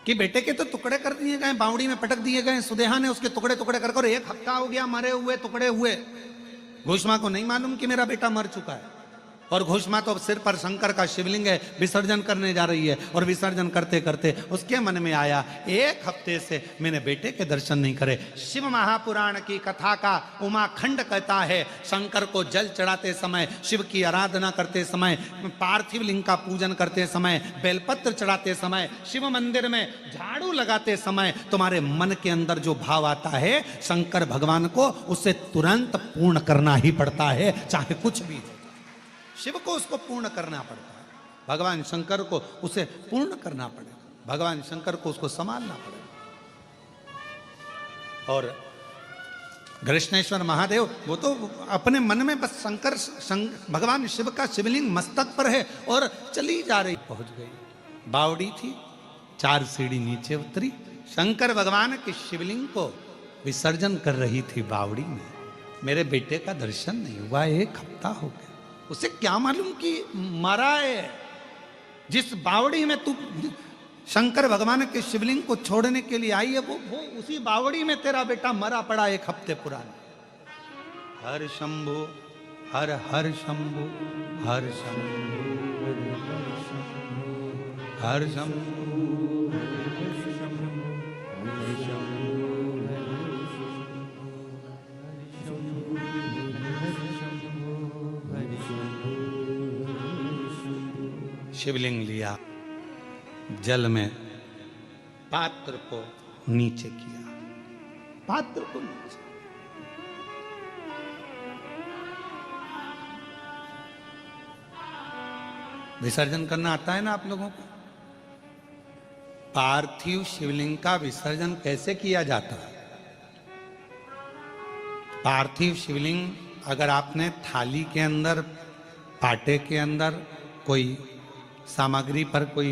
कि बेटे के तो टुकड़े कर दिए गए, बावड़ी में पटक दिए गए, सुदेहा ने उसके टुकड़े टुकड़े कर 1 हफ्ता हो गया मरे हुए, टुकड़े हुए। घोषमा को नहीं मालूम कि मेरा बेटा मर चुका है, और घोषमा तो सिर पर शंकर का शिवलिंग है, विसर्जन करने जा रही है, और विसर्जन करते करते उसके मन में आया 1 हफ्ते से मैंने बेटे के दर्शन नहीं करे। शिव महापुराण की कथा का उमाखंड कहता है, शंकर को जल चढ़ाते समय, शिव की आराधना करते समय, पार्थिव लिंग का पूजन करते समय, बेलपत्र चढ़ाते समय, शिव मंदिर में झाड़ू लगाते समय तुम्हारे मन के अंदर जो भाव आता है शंकर भगवान को उसे तुरंत पूर्ण करना ही पड़ता है, चाहे कुछ भी हो। शिव को उसको पूर्ण करना पड़ता है, भगवान शंकर को उसे पूर्ण करना पड़ेगा, भगवान शंकर को उसको संभालना पड़ेगा। और कृष्णेश्वर महादेव वो तो अपने मन में बस भगवान शिव का शिवलिंग मस्तक पर है और चली जा रही। पहुंच गई, बावड़ी थी, 4 सीढ़ी नीचे उतरी, शंकर भगवान के शिवलिंग को विसर्जन कर रही थी बावड़ी में। मेरे बेटे का दर्शन नहीं हुआ, 1 हफ्ता हो गया। उसे क्या मालूम कि मरा है। जिस बावड़ी में तू शंकर भगवान के शिवलिंग को छोड़ने के लिए आई है, वो उसी बावड़ी में तेरा बेटा मरा पड़ा 1 हफ्ते पुराना। हर शंभु हर हर शंभु हर शंभु हर शंभु। शिवलिंग लिया, जल में पात्र को नीचे किया, पात्र को नीचे। विसर्जन करना आता है ना आप लोगों को? पार्थिव शिवलिंग का विसर्जन कैसे किया जाता है? पार्थिव शिवलिंग अगर आपने थाली के अंदर, पाटे के अंदर कोई सामग्री पर कोई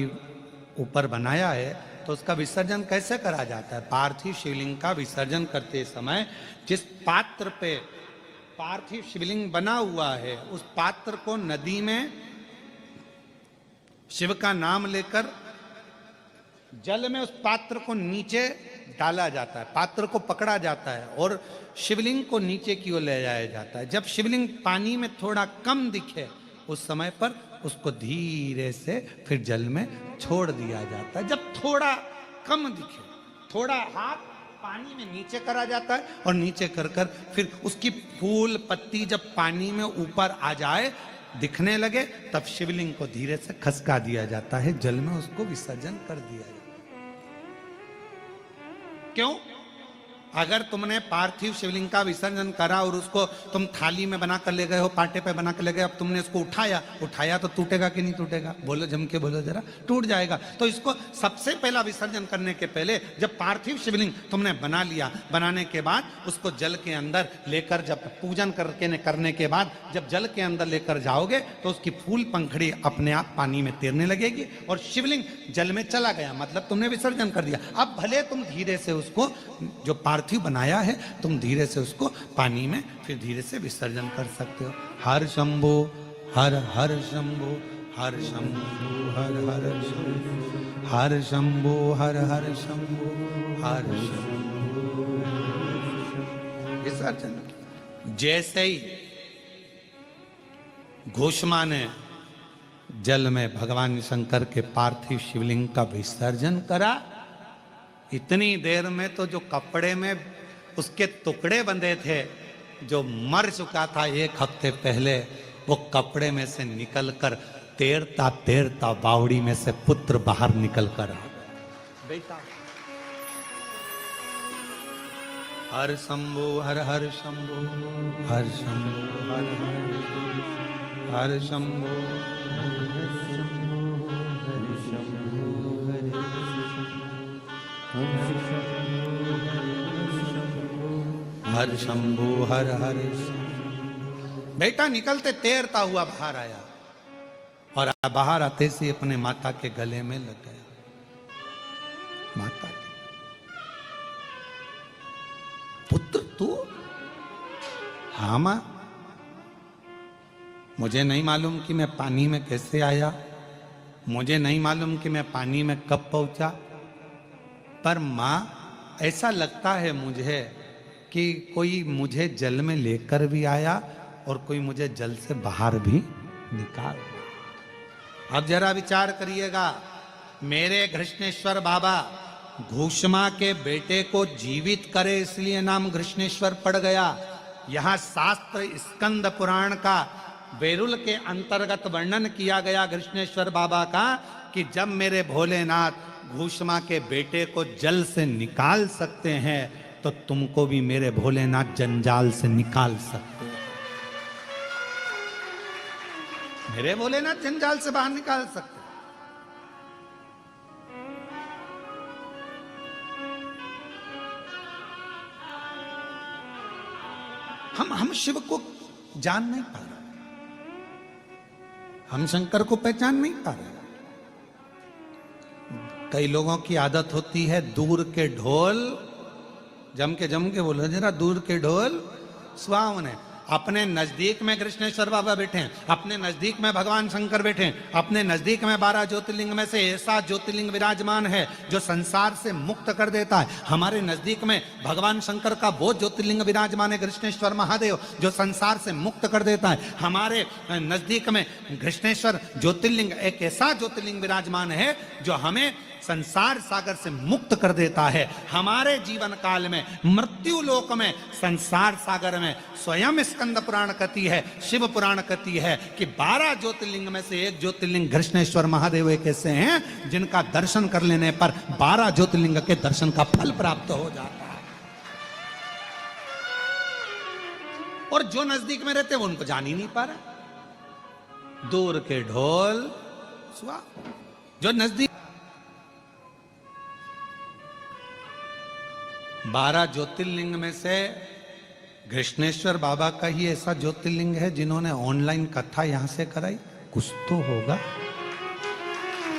ऊपर बनाया है तो उसका विसर्जन कैसे करा जाता है? पार्थिव शिवलिंग का विसर्जन करते समय जिस पात्र पे पार्थिव शिवलिंग बना हुआ है उस पात्र को नदी में शिव का नाम लेकर जल में उस पात्र को नीचे डाला जाता है, पात्र को पकड़ा जाता है और शिवलिंग को नीचे की ओर ले जाया जाता है। जब शिवलिंग पानी में थोड़ा कम दिखे उस समय पर उसको धीरे से फिर जल में छोड़ दिया जाता है। जब थोड़ा कम दिखे, थोड़ा हाथ पानी में नीचे करा जाता है और नीचे कर कर फिर उसकी फूल पत्ती जब पानी में ऊपर आ जाए, दिखने लगे, तब शिवलिंग को धीरे से खसका दिया जाता है, जल में उसको विसर्जन कर दिया जाता है। क्यों? अगर तुमने पार्थिव शिवलिंग का विसर्जन करा और उसको तुम थाली में बना कर ले गए हो, पाटे पे बना कर ले गए, अब तुमने इसको उठाया तो टूटेगा कि नहीं टूटेगा? बोलो, जम के बोलो जरा। टूट जाएगा। तो इसको सबसे पहला विसर्जन करने के पहले जब पार्थिव शिवलिंग तुमने बना लिया, बनाने के बाद उसको जल के अंदर लेकर, जब पूजन करने के बाद जब जल के अंदर लेकर जाओगे तो उसकी फूल पंखड़ी अपने आप पानी में तैरने लगेगी और शिवलिंग जल में चला गया, मतलब तुमने विसर्जन कर दिया। अब भले तुम धीरे से उसको जो पार्थिव बनाया है तुम धीरे से उसको पानी में फिर धीरे से विसर्जन कर सकते हो। हर शंभो हर हर शंभो हर शंभो हर हर शंभो हर शंभो हर हर शंभो हर शंभो विसर्जन। जैसे ही घोषमा ने जल में भगवान शंकर के पार्थिव शिवलिंग का विसर्जन करा, इतनी देर में तो जो कपड़े में उसके टुकड़े बंधे थे, जो मर चुका था 1 हफ्ते पहले, वो कपड़े में से निकलकर तैरता तैरता बावड़ी में से पुत्र बाहर निकलकर आ गया। बेटा हर शंभो हर हर शंभो हर शंभो हर हर शंभो हर शंभु हर हर। बेटा निकलते तैरता हुआ बाहर आया और बाहर आते से अपने माता के गले में लग गया। माता के पुत्र तू? हाँ मां, मुझे नहीं मालूम कि मैं पानी में कैसे आया, मुझे नहीं मालूम कि मैं पानी में कब पहुंचा, पर माँ ऐसा लगता है मुझे कि कोई मुझे जल में लेकर भी आया और कोई मुझे जल से बाहर भी निकाल दिया। अब जरा विचार करिएगा, मेरे घृष्णेश्वर बाबा घूषमा के बेटे को जीवित करे इसलिए नाम घृष्णेश्वर पड़ गया। यहां शास्त्र स्कंद पुराण का बेरुल के अंतर्गत वर्णन किया गया घृष्णेश्वर बाबा का कि जब मेरे भोलेनाथ घूषमा के बेटे को जल से निकाल सकते हैं तो तुमको भी मेरे भोलेनाथ जंजाल से निकाल सकते हैं। मेरे भोलेनाथ जंजाल से बाहर निकाल सकते। हम शिव को जान नहीं पा रहे, हम शंकर को पहचान नहीं पा रहे। कई लोगों की आदत होती है दूर के ढोल जम के बोलो जरा, दूर के ढोल सुहावने। अपने नजदीक में कृष्णेश्वर बाबा बैठे हैं, अपने नजदीक में भगवान शंकर बैठे हैं, अपने नजदीक में 12 ज्योतिर्लिंग में से ऐसा ज्योतिर्लिंग विराजमान है जो संसार से मुक्त कर देता है। हमारे नजदीक में भगवान शंकर का वो ज्योतिर्लिंग विराजमान है कृष्णेश्वर महादेव जो संसार से मुक्त कर देता है। हमारे नजदीक में कृष्णेश्वर ज्योतिर्लिंग एक ऐसा ज्योतिर्लिंग विराजमान है जो हमें संसार सागर से मुक्त कर देता है। हमारे जीवन काल में मृत्यु लोक में संसार सागर में स्वयं स्कंद पुराण कहती है, शिव पुराण कहती है कि 12 ज्योतिर्लिंग में से एक ज्योतिर्लिंग कृष्णेश्वर महादेव एक ऐसे हैं जिनका दर्शन कर लेने पर 12 ज्योतिर्लिंग के दर्शन का फल प्राप्त हो जाता है। और जो नजदीक में रहते हैं वो उनको जान ही नहीं पा रहे। दूर के ढोल सुहा, जो नजदीक 12 ज्योतिर्लिंग में से कृष्णेश्वर बाबा का ही ऐसा ज्योतिर्लिंग है जिन्होंने ऑनलाइन कथा यहां से कराई। कुछ तो होगा,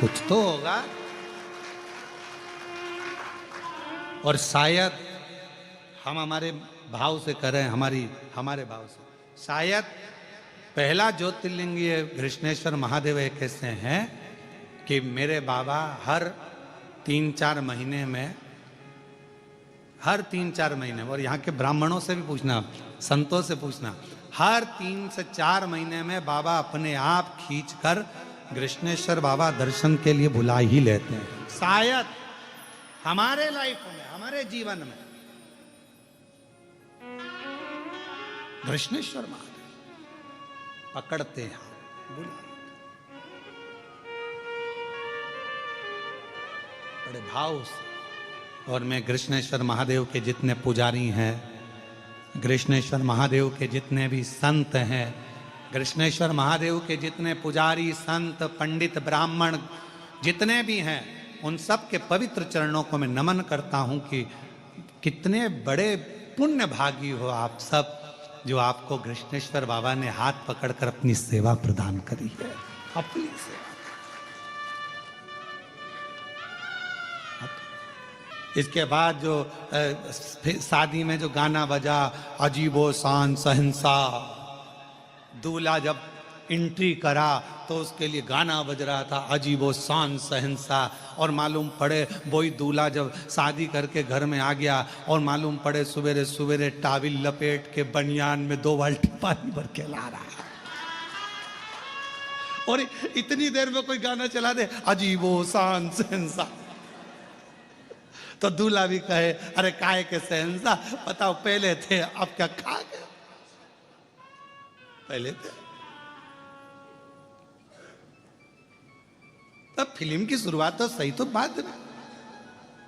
कुछ तो होगा। और शायद हम हमारे भाव से करें, हमारे भाव से शायद पहला ज्योतिर्लिंग ये कृष्णेश्वर महादेव एक ऐसे हैं कि मेरे बाबा हर 3-4 महीने में, हर 3-4 महीने, और यहाँ के ब्राह्मणों से भी पूछना, संतों से पूछना, हर 3 से 4 महीने में बाबा अपने आप खींचकर कृष्णेश्वर बाबा दर्शन के लिए बुला ही लेते हैं। शायद हमारे लाइफ में, हमारे जीवन में कृष्णेश्वर महादेव पकड़ते हैं, बुला बड़े भाव से। और मैं कृष्णेश्वर महादेव के जितने पुजारी हैं, कृष्णेश्वर महादेव के जितने भी संत हैं, कृष्णेश्वर महादेव के जितने पुजारी संत पंडित ब्राह्मण जितने भी हैं, उन सब के पवित्र चरणों को मैं नमन करता हूं कि कितने बड़े पुण्य भागी हो आप सब जो आपको कृष्णेश्वर बाबा ने हाथ पकड़कर अपनी सेवा प्रदान करी है। अपनी सेवा, इसके बाद जो शादी में जो गाना बजा, अजीबो शान सहंसा, दूल्हा जब एंट्री करा तो उसके लिए गाना बज रहा था अजीबो शान सहंसा। और मालूम पड़े वही दूल्हा जब शादी करके घर में आ गया और मालूम पड़े सवेरे सवेरे टाविल लपेट के बनियान में 2 बाल्टी पानी भर के ला रहा है। और इतनी देर में कोई गाना चला दे अजीबो शान सहंसा, तो दूल्हा भी कहे अरे काय के सहंसा, बताओ पहले थे अब क्या खा गए, पहले थे। तब फिल्म की शुरुआत तो सही, तो बाद में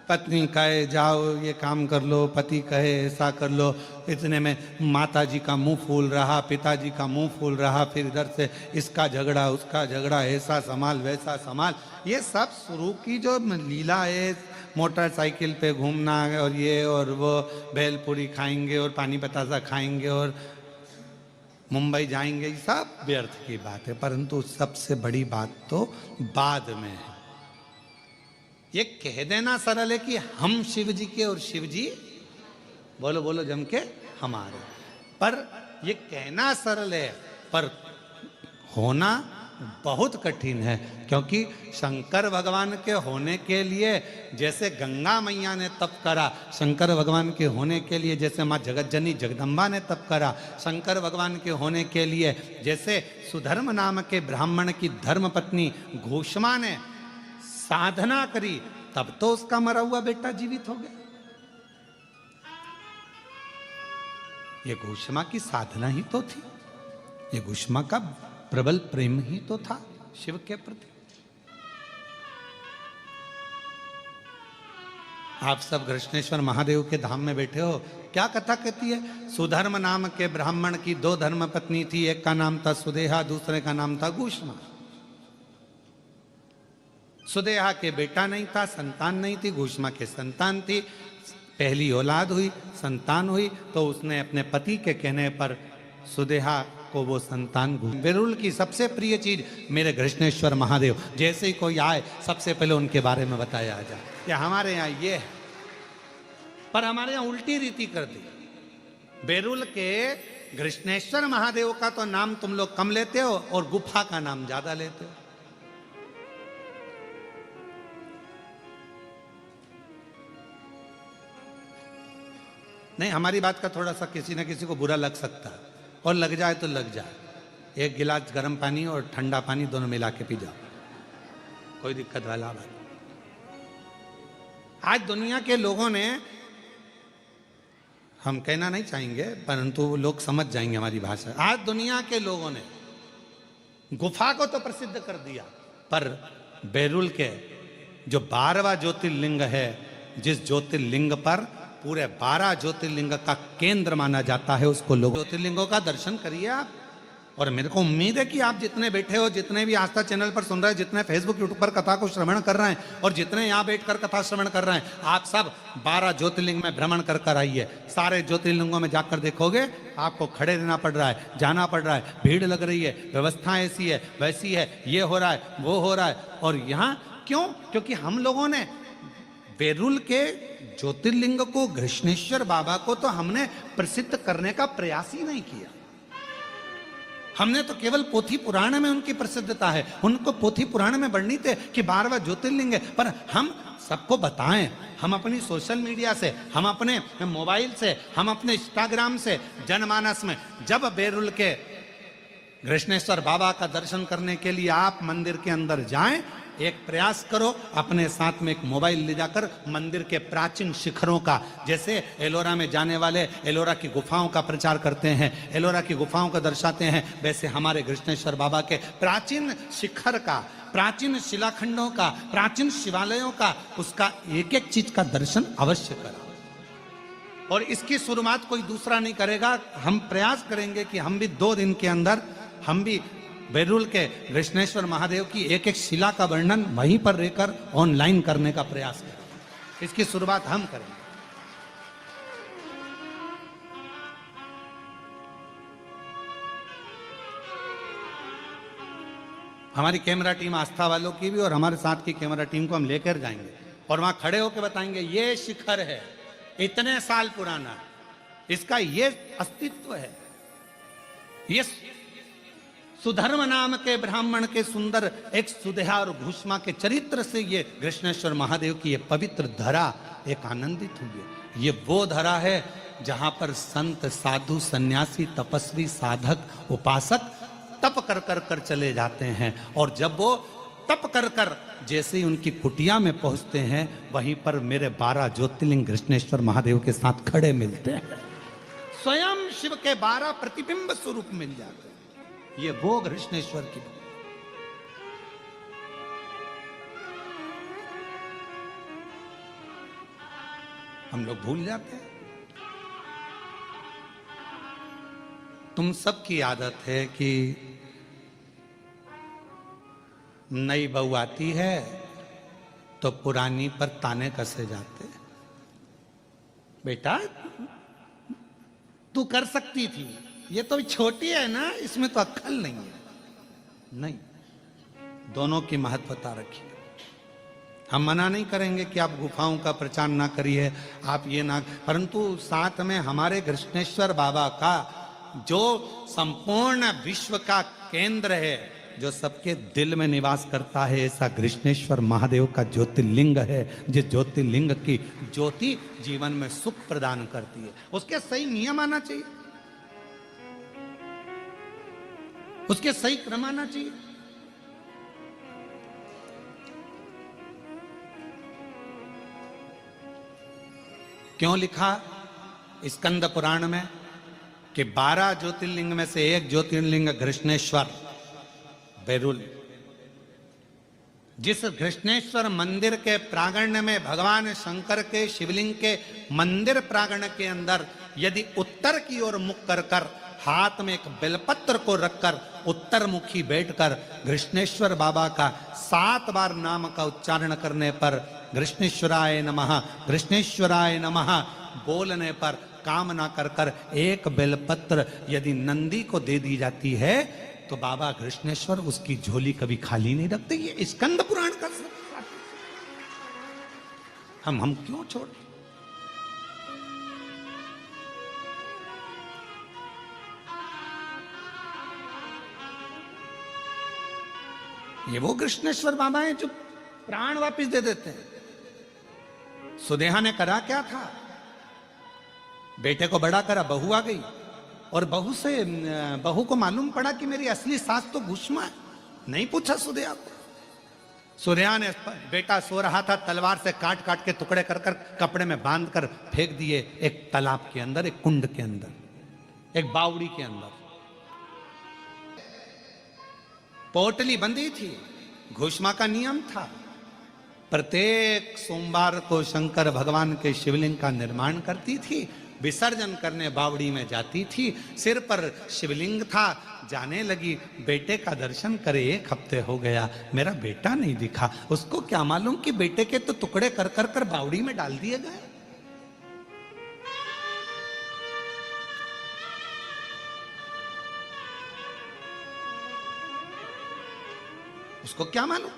पत्नी कहे जाओ ये काम कर लो, पति कहे ऐसा कर लो, इतने में माता जी का मुंह फूल रहा, पिताजी का मुंह फूल रहा, फिर इधर से इसका झगड़ा उसका झगड़ा, ऐसा संभाल वैसा संभाल। ये सब शुरू की जो लीला है, मोटरसाइकिल पे घूमना और ये और वो, भेलपुरी खाएंगे और पानी बतासा खाएंगे और मुंबई जाएंगे, ये सब व्यर्थ की बात है। परंतु सबसे बड़ी बात तो बाद में है। ये कह देना सरल है कि हम शिव जी के और शिव जी बोलो बोलो जम के हमारे, पर ये कहना सरल है, पर होना बहुत कठिन है, क्योंकि शंकर भगवान के होने के लिए जैसे गंगा मैया ने तप करा, शंकर भगवान के होने के लिए जैसे माँ जगतजनी जगदम्बा ने तप करा, शंकर भगवान के होने के लिए जैसे सुधर्म नाम के ब्राह्मण की धर्मपत्नी घोषमा ने साधना करी, तब तो उसका मरा हुआ बेटा जीवित हो गया। ये घोषमा की साधना ही तो थी, ये घोषमा का प्रबल प्रेम ही तो था शिव के प्रति। आप सब कृष्णेश्वर महादेव के धाम में बैठे हो, क्या कथा कहती है? सुधर्म नाम के ब्राह्मण की 2 धर्म पत्नी थी, एक का नाम था सुदेहा, दूसरे का नाम था घोषमा। सुदेहा के बेटा नहीं था, संतान नहीं थी, घोषमा के संतान थी। पहली औलाद हुई, संतान हुई, तो उसने अपने पति के कहने पर सुदेहा को वो संतान बेरुल की सबसे प्रिय चीज मेरे कृष्णेश्वर महादेव, जैसे ही कोई आए सबसे पहले उनके बारे में बताया जाए कि हमारे यहाँ ये है, पर हमारे यहाँ उल्टी रीति कर दी। बेरुल के कृष्णेश्वर महादेव का तो नाम तुम लोग कम लेते हो और गुफा का नाम ज्यादा लेते हो। नहीं, हमारी बात का थोड़ा सा किसी न किसी को बुरा लग सकता है, और लग जाए तो लग जाए। एक गिलास गर्म पानी और ठंडा पानी दोनों मिला के पी जाओ, कोई दिक्कत वाला बात। आज दुनिया के लोगों ने, हम कहना नहीं चाहेंगे परंतु लोग समझ जाएंगे हमारी भाषा, आज दुनिया के लोगों ने गुफा को तो प्रसिद्ध कर दिया, पर बेरुल के जो 12वां ज्योतिर्लिंग है, जिस ज्योतिर्लिंग पर पूरे 12 ज्योतिर्लिंग का केंद्र माना जाता है, उसको लोग ज्योतिर्लिंगों का दर्शन करिए आप। और मेरे को उम्मीद है कि आप जितने बैठे हो, जितने भी आस्था चैनल पर सुन रहे हैं, जितने फेसबुक यूट्यूब पर कथा को श्रवण कर रहे हैं, और जितने यहाँ बैठकर कथा श्रवण कर रहे हैं, आप सब 12 ज्योतिर्लिंग में भ्रमण कर कर आइए। सारे ज्योतिर्लिंगों में जाकर देखोगे आपको खड़े रहना पड़ रहा है, जाना पड़ रहा है, भीड़ लग रही है, व्यवस्था ऐसी है वैसी है, ये हो रहा है वो हो रहा है। और यहाँ क्यों? क्योंकि हम लोगों ने बेरुल के ज्योतिर्लिंग को, कृष्णेश्वर बाबा को तो हमने प्रसिद्ध करने का प्रयास ही नहीं किया। हमने तो केवल पोथी पुराण में उनकी प्रसिद्धता है, उनको पोथी पुराण में वर्णित है कि 12वां ज्योतिर्लिंग है, पर हम सबको बताएं, हम अपनी सोशल मीडिया से, हम अपने मोबाइल से, हम अपने इंस्टाग्राम से, जनमानस में, जब बेरुल के कृष्णेश्वर बाबा का दर्शन करने के लिए आप मंदिर के अंदर जाएं, एक प्रयास करो, अपने साथ में एक मोबाइल ले जाकर मंदिर के प्राचीन शिखरों का, जैसे एलोरा में जाने वाले एलोरा की गुफाओं का प्रचार करते हैं, एलोरा की गुफाओं को दर्शाते हैं, वैसे हमारे कृष्णेश्वर बाबा के प्राचीन शिखर का, प्राचीन शिलाखंडों का, प्राचीन शिवालयों का, उसका एक एक चीज का दर्शन अवश्य करो। और इसकी शुरुआत कोई दूसरा नहीं करेगा, हम प्रयास करेंगे कि हम भी 2 दिन के अंदर हम भी बेरुल के कृष्णेश्वर महादेव की एक एक शिला का वर्णन वहीं पर रहकर ऑनलाइन करने का प्रयास करें। इसकी शुरुआत हम करेंगे। हमारी कैमरा टीम आस्था वालों की भी और हमारे साथ की कैमरा टीम को हम लेकर जाएंगे और वहां खड़े होकर बताएंगे ये शिखर है, इतने साल पुराना, इसका ये अस्तित्व है, ये सुधर्म नाम के ब्राह्मण के सुंदर एक सुदेहा और घोषमा के चरित्र से ये कृष्णेश्वर महादेव की ये पवित्र धरा एक आनंदित हुई है। ये वो धरा है जहां पर संत, साधु, सन्यासी, तपस्वी, साधक, उपासक तप कर कर कर चले जाते हैं, और जब वो तप कर कर जैसे ही उनकी कुटिया में पहुंचते हैं, वहीं पर मेरे 12 ज्योतिर्लिंग कृष्णेश्वर महादेव के साथ खड़े मिलते हैं। स्वयं शिव के 12 प्रतिबिंब स्वरूप मिल जाते हैं। ये वो कृष्णेश्वर की, हम लोग भूल जाते हैं। तुम सबकी आदत है कि नई बहू आती है तो पुरानी पर ताने कसे जाते हैं। बेटा तू कर सकती थी, ये तो छोटी है ना, इसमें तो अक्ल नहीं है। नहीं, दोनों की महत्वता रखिए। हम मना नहीं करेंगे कि आप गुफाओं का प्रचार ना करिए, आप ये ना, परंतु साथ में हमारे कृष्णेश्वर बाबा का जो संपूर्ण विश्व का केंद्र है, जो सबके दिल में निवास करता है, ऐसा कृष्णेश्वर महादेव का ज्योतिर्लिंग है। जिस ज्योतिर्लिंग की ज्योति जीवन में सुख प्रदान करती है, उसके सही नियम आना चाहिए, उसके सही क्रम आना चाहिए। क्यों लिखा स्कंद पुराण में कि 12 ज्योतिर्लिंग में से एक ज्योतिर्लिंग कृष्णेश्वर बैरुल। जिस कृष्णेश्वर मंदिर के प्रांगण में भगवान शंकर के शिवलिंग के मंदिर प्रांगण के अंदर यदि उत्तर की ओर मुख कर कर हाथ में एक बेलपत्र को रखकर उत्तर मुखी बैठकर कृष्णेश्वर बाबा का 7 बार नाम का उच्चारण करने पर कृष्णेश्वराय नमः, कृष्णेश्वराय नमः बोलने पर कामना कर कर एक बेलपत्र यदि नंदी को दे दी जाती है तो बाबा कृष्णेश्वर उसकी झोली कभी खाली नहीं रखते। ये स्कंद पुराण का हम क्यों छोड़े? ये वो कृष्णेश्वर बाबा हैं जो प्राण वापस दे देते हैं। सुदेहा ने करा क्या था? बेटे को बड़ा करा, बहू आ गई और बहू को मालूम पड़ा कि मेरी असली सास तो भूष्मा है। नहीं पूछा सुदेहा को। सुदेहा ने, बेटा सो रहा था, तलवार से काट काट के टुकड़े कर कर कपड़े में बांध कर फेंक दिए एक तालाब के अंदर, एक कुंड के अंदर, एक बावड़ी के अंदर। पोटली बंधी थी, घोषमा का नियम था। प्रत्येक सोमवार को शंकर भगवान के शिवलिंग का निर्माण करती थी, विसर्जन करने बावड़ी में जाती थी। सिर पर शिवलिंग था, जाने लगी बेटे का दर्शन करे। 1 हफ्ते हो गया, मेरा बेटा नहीं दिखा। उसको क्या मालूम कि बेटे के तो टुकड़े कर कर कर बावड़ी में डाल दिए गए। उसको क्या मालूम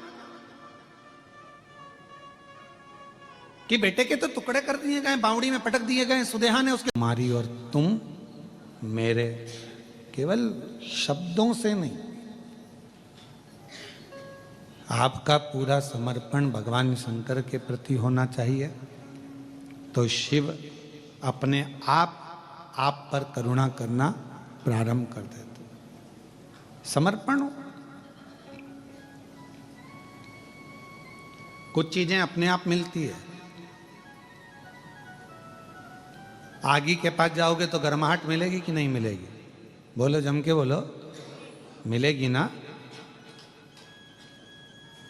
कि बेटे के तो टुकड़े कर दिए गए, बावड़ी में पटक दिए गए। सुदेहा ने उसके मारी। और तुम मेरे केवल शब्दों से नहीं, आपका पूरा समर्पण भगवान शंकर के प्रति होना चाहिए, तो शिव अपने आप पर करुणा करना प्रारंभ कर देते। समर्पण हो। कुछ चीजें अपने आप मिलती है। आगी के पास जाओगे तो गर्माहट मिलेगी कि नहीं मिलेगी? बोलो, जम के बोलो, मिलेगी ना।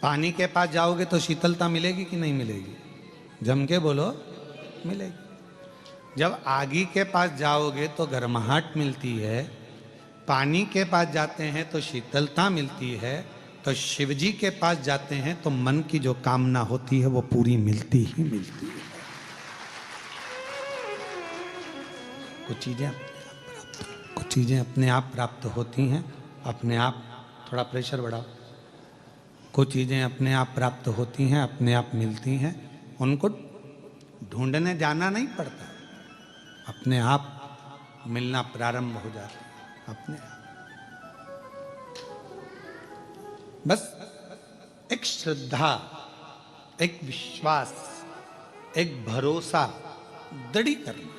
पानी के पास जाओगे तो शीतलता मिलेगी कि नहीं मिलेगी? जम के बोलो, मिलेगी। जब आगी के पास जाओगे तो गर्माहट मिलती है, पानी के पास जाते हैं तो शीतलता मिलती है, तो शिवजी के पास जाते हैं तो मन की जो कामना होती है वो पूरी मिलती ही मिलती है। कुछ चीजें अपने आप प्राप्त होती हैं, अपने आप। थोड़ा प्रेशर बढ़ाओ। कुछ चीजें अपने आप प्राप्त होती हैं, अपने आप मिलती हैं। उनको ढूंढने जाना नहीं पड़ता, अपने आप मिलना प्रारंभ हो जाता है, अपने आप। बस एक श्रद्धा, एक विश्वास, एक भरोसा दृढ़ करना।